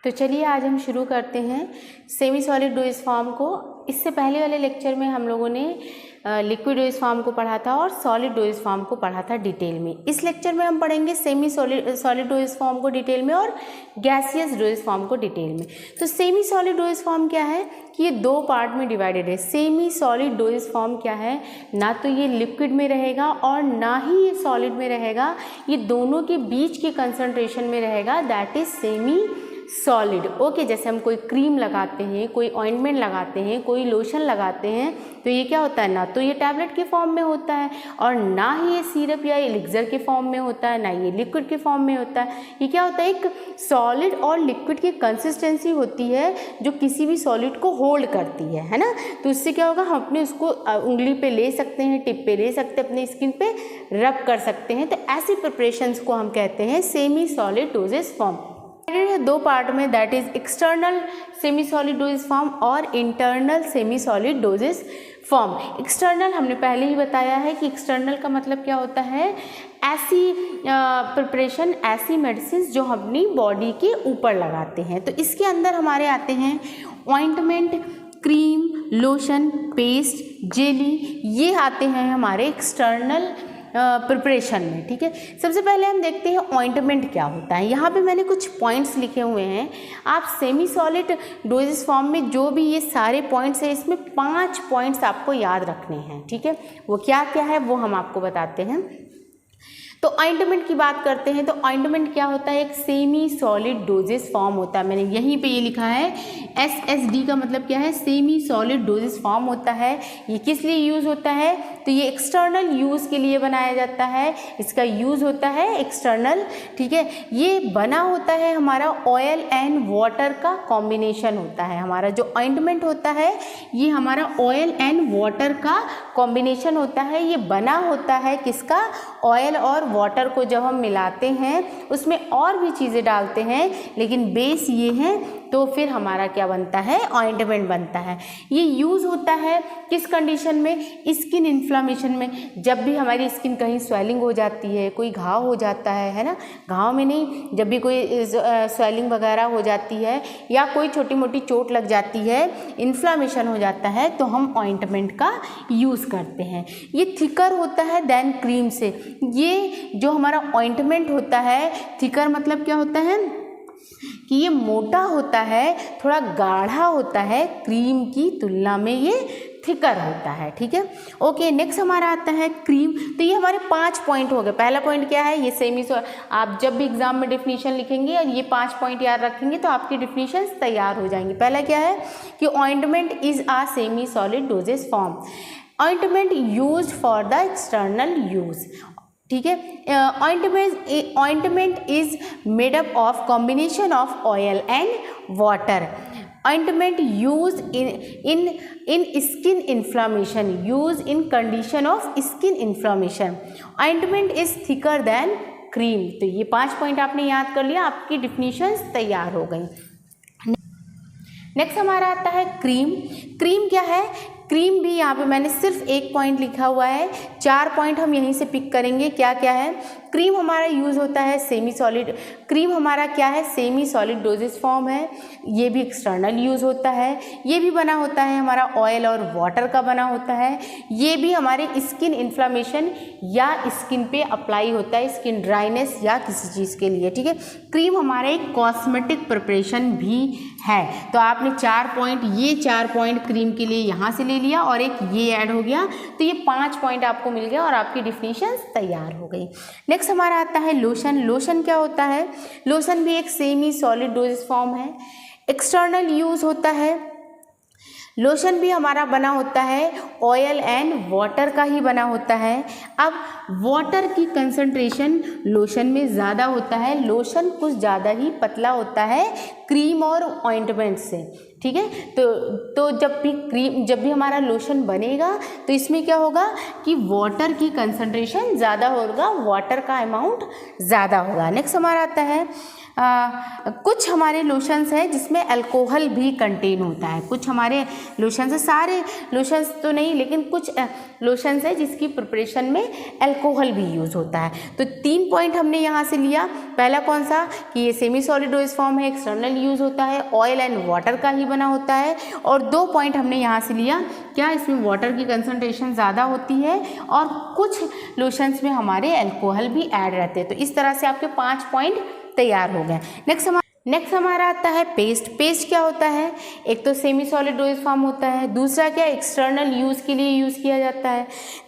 तो चलिए आज हम शुरू करते हैं सेमी सॉलिड डोज़ फॉर्म को। इससे पहले वाले लेक्चर में हम लोगों ने लिक्विड डोज़ फॉर्म को पढ़ा था और सॉलिड डोज़ फॉर्म को पढ़ा था डिटेल में। इस लेक्चर में हम पढ़ेंगे सेमी सॉलिड डोज़ फॉर्म को डिटेल में और गैसियस डोज़ फॉर्म को डिटेल में। तो सेमी सॉलिड डोज़ फॉर्म क्या है कि ये दो पार्ट में डिवाइडेड है। सेमी सॉलिड डोज़ फॉर्म क्या है, ना तो ये लिक्विड में रहेगा और ना ही ये सॉलिड में रहेगा, ये दोनों के बीच के कंसंट्रेशन में रहेगा, that is semi solid. Okay, जैसे हम कोई क्रीम लगाते हैं, कोई ऑइंटमेंट लगाते हैं, कोई लोशन लगाते हैं, तो ये क्या होता है, ना तो ये टैबलेट के फॉर्म में होता है और ना ही ये सिरप या एलिक्सर के फॉर्म में होता है, ना ये लिक्विड के फॉर्म में होता है। ये क्या होता है, एक सॉलिड और लिक्विड की कंसिस्टेंसी होती है जो किसी भी सॉलिड को होल्ड करती है ना। तो इससे क्या होगा, हम अपने उसको उंगली पे ले सकते हैं, टिप पे ले सकते हैं, अपनी स्किन पे रब कर सकते हैं। तो ऐसी प्रिपरेशंस को हम कहते हैं सेमी सॉलिड डोजेस फॉर्म। है दो पार्ट में, that is external semi solid doses form और internal semi solid doses form. External हमने पहले ही बताया है कि एक्सटर्नल का मतलब क्या होता है, ऐसी प्रिपरेशन, ऐसी मेडिसिन जो हम अपनी बॉडी के ऊपर लगाते हैं। तो इसके अंदर हमारे आते हैं ointment, cream, lotion, paste, jelly, ये आते हैं हमारे एक्सटर्नल प्रिपरेशन में। ठीक है, सबसे पहले हम देखते हैं ऑइंटमेंट क्या होता है। यहाँ पे मैंने कुछ पॉइंट्स लिखे हुए हैं। आप सेमी सॉलिड डोजेस फॉर्म में जो भी ये सारे पॉइंट्स हैं, इसमें 5 पॉइंट्स आपको याद रखने हैं। ठीक है, वो क्या क्या है वो हम आपको बताते हैं। तो ऑइंटमेंट की बात करते हैं। तो ऑइंटमेंट क्या होता है, एक सेमी सॉलिड डोजेस फॉर्म होता है। मैंने यहीं पे ये लिखा है SSD का मतलब क्या है, सेमी सॉलिड डोजेस फॉर्म होता है। ये किस लिए यूज़ होता है, तो ये एक्सटर्नल यूज़ के लिए बनाया जाता है, इसका यूज़ होता है एक्सटर्नल। ठीक है, ये बना होता है हमारा ऑयल एंड वाटर का कॉम्बिनेशन होता है। हमारा जो ऑइंटमेंट होता है ये हमारा ऑयल एंड वाटर का कॉम्बिनेशन होता है। ये बना होता है किसका, ऑयल और वाटर को जब हम मिलाते हैं उसमें और भी चीज़ें डालते हैं, लेकिन बेस ये है, तो फिर हमारा क्या बनता है, ऑइंटमेंट बनता है। ये यूज़ होता है किस कंडीशन में, स्किन इन्फ्लामेशन में। जब भी हमारी स्किन कहीं स्वेलिंग हो जाती है, कोई घाव हो जाता है ना, घाव में नहीं, जब भी कोई स्वेलिंग वगैरह हो जाती है या कोई छोटी मोटी चोट लग जाती है, इन्फ्लामेशन हो जाता है, तो हम ऑइंटमेंट का यूज़ करते हैं। ये थिकर होता है देन क्रीम से। ये जो हमारा ऑइंटमेंट होता है, थिकर मतलब क्या होता है कि ये मोटा होता है, थोड़ा गाढ़ा होता है, क्रीम की तुलना में ये थिकर होता है। ठीक है, ओके, नेक्स्ट हमारा आता है क्रीम। तो ये हमारे 5 पॉइंट हो गए। पहला पॉइंट क्या है, ये सेमी आप जब भी एग्जाम में डेफिनेशन लिखेंगे और ये 5 पॉइंट याद रखेंगे तो आपकी डेफिनेशन तैयार हो जाएंगी। पहला क्या है कि ointment is a semi solid doses form. Ointment used for the external use. ठीक है, ointment is made up of combination of oil and water. Ointment use in skin inflammation, use in condition of skin inflammation. Ointment is thicker than cream. तो ये 5 point आपने याद कर लिया, आपकी definitions तैयार हो गई। नेक्स्ट हमारा आता है क्रीम। क्रीम क्या है, क्रीम भी यहाँ पे मैंने सिर्फ 1 पॉइंट लिखा हुआ है, 4 पॉइंट हम यहीं से पिक करेंगे। क्या क्या है, क्रीम हमारा यूज़ होता है सेमी सॉलिड। क्रीम हमारा क्या है, सेमी सॉलिड डोजेस फॉर्म है। ये भी एक्सटर्नल यूज़ होता है। ये भी बना होता है हमारा ऑयल और वाटर का बना होता है। ये भी हमारे स्किन इन्फ्लामेशन या स्किन पे अप्लाई होता है, स्किन ड्राइनेस या किसी चीज़ के लिए। ठीक है, क्रीम हमारा एक कॉस्मेटिक प्रिपरेशन भी है। तो आपने 4 पॉइंट, ये 4 पॉइंट क्रीम के लिए यहाँ से ले लिया और एक ये ऐड हो गया, तो ये 5 पॉइंट आपको मिल गया और आपकी डिफिनीशन तैयार हो गई। नेक्स्ट हमारा आता है लोशन। लोशन क्या होता है, लोशन भी एक सेमी सॉलिड डोजेस फॉर्म है, एक्सटर्नल यूज होता है। लोशन भी हमारा बना होता है ऑयल एंड वाटर का ही बना होता है। अब वाटर की कंसंट्रेशन लोशन में ज़्यादा होता है, लोशन कुछ ज़्यादा ही पतला होता है क्रीम और ऑइंटमेंट से। ठीक है, तो जब भी हमारा लोशन बनेगा तो इसमें क्या होगा कि वाटर की कंसंट्रेशन ज़्यादा होगा, वाटर का अमाउंट ज़्यादा होगा। नेक्स्ट हमारा आता है कुछ हमारे लोशंस हैं जिसमें अल्कोहल भी कंटेन होता है, कुछ हमारे लोशंस है, सारे लोशंस तो नहीं लेकिन कुछ लोशंस है जिसकी प्रिपरेशन में अल्कोहल भी यूज़ होता है। तो 3 पॉइंट हमने यहाँ से लिया। पहला कौन सा कि ये सेमी सॉलिड डोज फॉर्म है, एक्सटर्नल यूज़ होता है, ऑयल एंड वाटर का ही बना होता है। और 2 पॉइंट हमने यहाँ से लिया, क्या इसमें वाटर की कंसंट्रेशन ज़्यादा होती है और कुछ लोशंस में हमारे अल्कोहल भी ऐड रहते हैं। तो इस तरह से आपके 5 पॉइंट तैयार हो गए। नेक्स्ट हमारा आता है पेस्ट। पेस्ट क्या होता है? एक तो सेमी सॉलिड डोज फॉर्म होता है, दूसरा क्या एक्सटर्नल यूज़ के लिए यूज़ किया जाता है,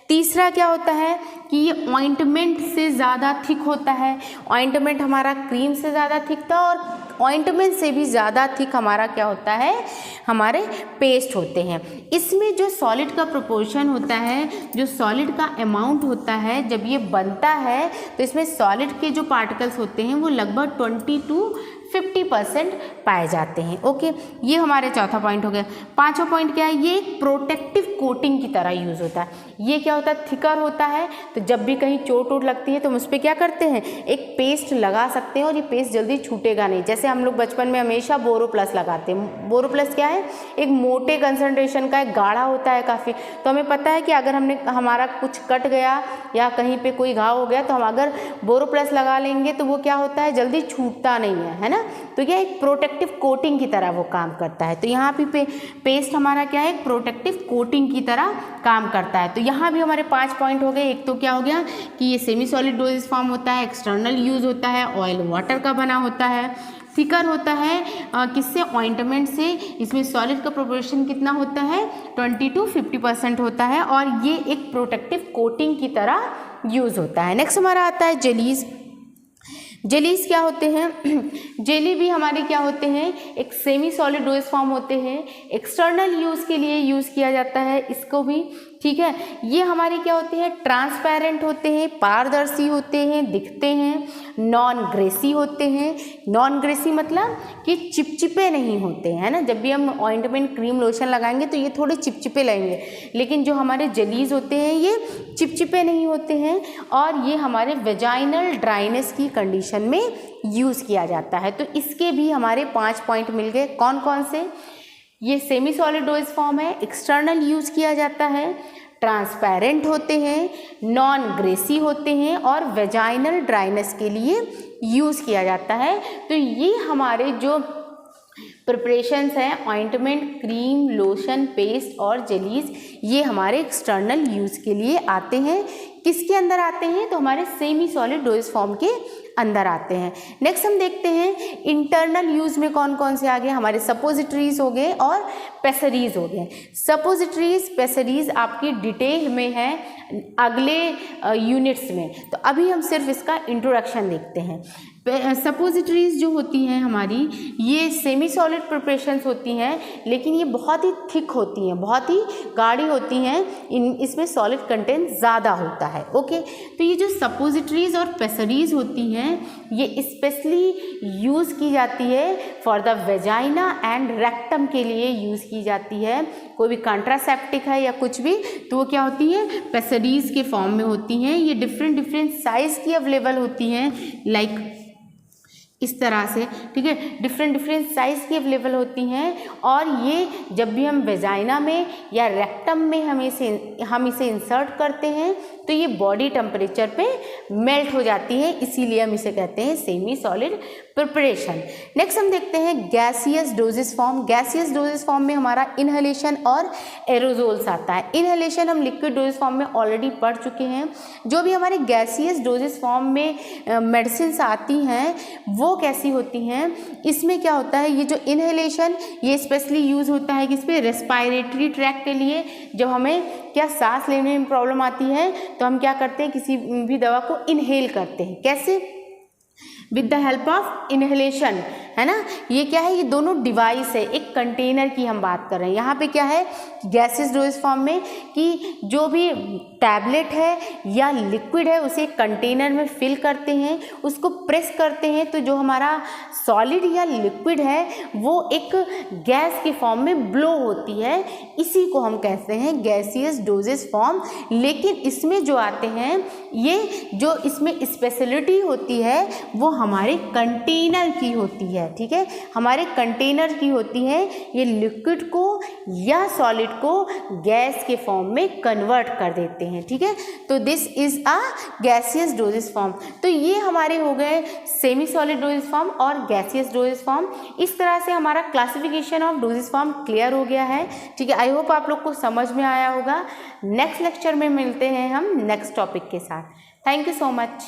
तीसरा क्या होता है कि ये ऑइंटमेंट से ज़्यादा थिक होता है। ऑइंटमेंट हमारा क्रीम से ज़्यादा थिक था और ऑइंटमेंट से भी ज़्यादा थिक हमारा क्या होता है, हमारे पेस्ट होते हैं। इसमें जो सॉलिड का प्रोपोर्शन होता है, जो सॉलिड का अमाउंट होता है, जब ये बनता है तो इसमें सॉलिड के जो पार्टिकल्स होते हैं वो लगभग 20 to 50% पाए जाते हैं। ओके, ये हमारे चौथा पॉइंट हो गया। पांचवा पॉइंट क्या है? ये एक प्रोटेक्टिव कोटिंग की तरह यूज़ होता है। ये क्या होता है? थिकर होता है, तो जब भी कहीं चोट वोट लगती है तो हम उस पर क्या करते हैं, एक पेस्ट लगा सकते हैं और ये पेस्ट जल्दी छूटेगा नहीं। जैसे हम लोग बचपन में हमेशा बोरोप्लस लगाते हैं। बोरोप्लस क्या है? एक मोटे कंसंट्रेशन का, एक गाढ़ा होता है काफ़ी। तो हमें पता है कि अगर हमारा कुछ कट गया या कहीं पे कोई घाव हो गया तो हम अगर बोरोप्लस लगा लेंगे तो वो क्या होता है, जल्दी छूटता नहीं है ना। तो यह एक प्रोटेक्टिव कोटिंग की तरह वो काम करता है। तो यहाँ पे पेस्ट हमारा क्या है, एक प्रोटेक्टिव कोटिंग की तरह काम करता है। तो यहाँ भी हमारे 5 पॉइंट हो गए। एक तो क्या हो गया कि ये सेमी सॉलिड डोजेज फॉर्म होता है, एक्सटर्नल यूज़ होता है, ऑयल वाटर का बना होता है, थिकर होता है किससे, ऑइंटमेंट से। इसमें सॉलिड का प्रोपोर्शन कितना होता है, 20 to 50% होता है और ये एक प्रोटेक्टिव कोटिंग की तरह यूज़ होता है। नेक्स्ट हमारा आता है जेलीज। जेलीज क्या होते हैं? जेली भी हमारे क्या होते हैं, एक सेमी सॉलिड डोज फॉर्म होते हैं, एक्सटर्नल यूज़ के लिए यूज़ किया जाता है इसको भी, ठीक है। ये हमारे क्या होते हैं, ट्रांसपेरेंट होते हैं, पारदर्शी होते हैं, दिखते हैं, नॉन ग्रेसी होते हैं। नॉन ग्रेसी मतलब कि चिपचिपे नहीं होते हैं ना। जब भी हम ऑइंटमेंट क्रीम लोशन लगाएंगे तो ये थोड़े चिपचिपे लगेंगे, लेकिन जो हमारे जेलीज होते हैं ये चिपचिपे नहीं होते हैं और ये हमारे वेजाइनल ड्राइनेस की कंडीशन में यूज़ किया जाता है। तो इसके भी हमारे 5 पॉइंट मिल गए। कौन कौन से? ये सेमी सॉलिड डोज फॉर्म है, एक्सटर्नल यूज़ किया जाता है, ट्रांसपेरेंट होते हैं, नॉन ग्रेसी होते हैं और वेजाइनल ड्राइनेस के लिए यूज़ किया जाता है। तो ये हमारे जो प्रिपरेशंस हैं, ऑइंटमेंट, क्रीम, लोशन, पेस्ट और जेलीज, ये हमारे एक्सटर्नल यूज़ के लिए आते हैं। किसके अंदर आते हैं? तो हमारे सेमी सॉलिड डोज फॉर्म के अंदर आते हैं। नेक्स्ट हम देखते हैं इंटरनल यूज़ में कौन कौन से आ गए। हमारे सपोजिटरीज हो गए और पेसरीज हो गए। सपोजिटरीज, पेसरीज आपकी डिटेल में है अगले यूनिट्स में, तो अभी हम सिर्फ इसका इंट्रोडक्शन देखते हैं। सपोजिटरीज जो होती हैं हमारी, ये सेमी सॉलिड प्रिपरेशंस होती हैं, लेकिन ये बहुत ही थिक होती हैं, बहुत ही गाढ़ी होती हैं, इसमें सॉलिड कंटेंट ज़्यादा होता है। ओके, तो ये जो सपोजिटरीज और पेसरीज होती हैं ये स्पेशली यूज़ की जाती है for the vagina and rectum के लिए यूज़ की जाती है। कोई भी कॉन्ट्रासेप्टिक है या कुछ भी, तो वो क्या होती है, पेसरीज के फॉर्म में होती हैं। ये डिफरेंट साइज़ की अवेलेबल होती हैं, लाइक इस तरह से, ठीक है, डिफरेंट साइज़ की अवेलेबल होती हैं। और ये जब भी हम वेजाइना में या रेक्टम में हम इसे इंसर्ट करते हैं तो ये बॉडी टेम्परेचर पे मेल्ट हो जाती है, इसीलिए हम इसे कहते हैं सेमी सॉलिड प्रिपरेशन। नेक्स्ट हम देखते हैं gaseous doses form. Gaseous doses form में हमारा इनहेलेशन और एरोजोल्स आता है। इनहेलेशन हम लिक्विड डोजेस फॉर्म में ऑलरेडी पढ़ चुके हैं। जो भी हमारे गैसियस डोजेस फॉर्म में मेडिसिन आती हैं वो कैसी होती हैं, इसमें क्या होता है, ये जो इनहेलेशन ये स्पेशली यूज़ होता है किस पे, रेस्पिरेटरी ट्रैक के लिए। जब हमें क्या सांस लेने में प्रॉब्लम आती है तो हम क्या करते हैं, किसी भी दवा को इनहेल करते हैं। कैसे? With the help of inhalation, है ना। ये क्या है, ये दोनों डिवाइस है। एक कंटेनर की हम बात कर रहे हैं, यहाँ पे क्या है गैसेस डोज फॉर्म में कि जो भी टैबलेट है या लिक्विड है उसे कंटेनर में फिल करते हैं, उसको प्रेस करते हैं, तो जो हमारा सॉलिड या लिक्विड है वो एक गैस के फॉर्म में ब्लो होती है। इसी को हम कहते हैं गैसियस डोजेस फॉर्म। लेकिन इसमें जो आते हैं, ये जो इसमें स्पेशलिटी होती है वो हमारे कंटेनर की होती है, ठीक है, हमारे कंटेनर की होती है। ये लिक्विड को या सॉलिड को गैस के फॉर्म में कन्वर्ट कर देते हैं, ठीक है। तो this is a gaseous doses form. तो ये हमारे हो गए सेमी सॉलिड डोजेस फॉर्म और गैसियस डोजेस फॉर्म। इस तरह से हमारा classification of doses form clear हो गया है, ठीक है। आई होप आप लोग को समझ में आया होगा। नेक्स्ट लेक्चर में मिलते हैं हम नेक्स्ट टॉपिक के साथ। Thank you so much.